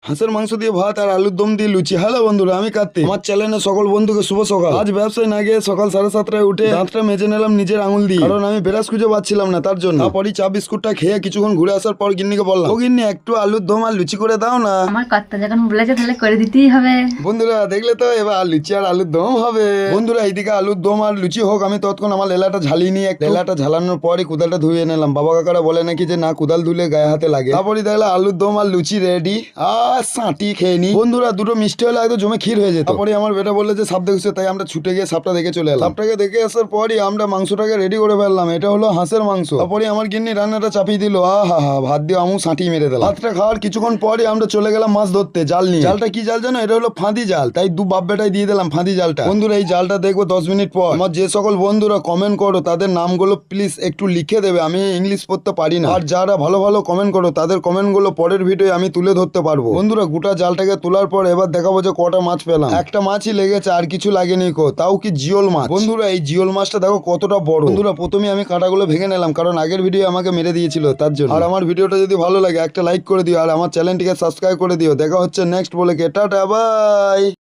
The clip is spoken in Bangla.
হাঁসের মাংস দিয়ে ভাত আর আলুর দম দিয়ে লুচি। হ্যালো বন্ধুরা, আমি কার্তিক। আমার চ্যানেলে সকল বন্ধুকে শুভ সকাল। আজ ব্যবসায় না গিয়ে সকাল 7:30টায় উঠে দাঁতটা মেজে নিলাম নিজের আঙুল দিয়ে, কারণ আমি ব্রাশ খুঁজে পাচ্ছিলাম না, তার জন্য। তারপরই চা বিস্কুটটা খেয়ে কিছুক্ষণ ঘুরে আসার পর গিন্নিকে বললাম, ও গিন্নি একটু আলুর দম আর লুচি করে দাও না। আমার কর্তা যখন বলেছে তাহলে করে দিতেই হবে। বন্ধুরা দেখলে তো, এবার লুচি আর আলুর দম হবে। বন্ধুরা এইদিকে আলুর দম আর লুচি হোক, আমি ততক্ষণ আমার লেলাটা ঝালিয়ে নিয়ে লেলাটা ঝালানোর পরে কুদালটা ধুয়ে নিলাম। বাবা কাকারা বলে নাকি যে না, কুদাল ধুলে গায়ে হাতে লাগে। তারপরে দেখলাম আলুর দম আর লুচি রেডি। আর সাঁটি খেয়ে নি। বন্ধুরা দুটো মিষ্টি হলে একদম জমে ক্ষীর হয়ে যেত। তারপরে আমার বেটা বললে যে সাপ দেখছে, তাই আমরা ছুটে গিয়ে সাপটা দেখে চলে এলাম। সাপটাকে দেখে আসার পরই আমরা মাংসটাকে রেডি করে ফেললাম। এটা হলো হাঁসের মাংস। তারপরে আমার গিন্নি রান্নাটা চাপিয়ে দিল। আহা হা, ভাত দিয়ে আমু সাঁটি মেরে দিলাম। ভাতটা খাওয়ার কিছুক্ষণ পরে আমরা চলে গেলাম মাছ ধরতে জাল নিয়ে। জালটা কি জাল জানো? এটা হলো ফাঁদি জাল। তাই দু বাপ বেটাই দিয়ে দিলাম ফাঁদি জালটা। বন্ধুরা এই জালটা দেখবো 10 মিনিট পর। আমার যে সকল বন্ধুরা কমেন্ট করো তাদের নামগুলো প্লিজ একটু লিখে দেবে। আমি ইংলিশ পড়তে পারি না। আর যারা ভালো ভালো কমেন্ট করো তাদের কমেন্টগুলো পরের ভিডিও আমি তুলে ধরতে পারবো। বন্ধুরা গোটা জালটাকে তোলার পর এবার দেখাবো যে কটা মাছ পেলাম। একটা মাছই লেগেছে, আর কিছু লাগেনি কো, তাও কি জিওল মাছ। বন্ধুরা এই জিওল মাছটা দেখো কতটা বড়। বন্ধুরা প্রথমে আমি কাঁটাগুলো ভেঙে নিলাম, কারণ আগের ভিডিও আমাকে মেরে দিয়েছিল তার জন্য। আর আমার ভিডিওটা যদি ভালো লাগে একটা লাইক করে দিও, আর আমার চ্যানেলটিকে সাবস্ক্রাইব করে দিও। দেখা হচ্ছে নেক্সট বলে কে, টাটা বাই।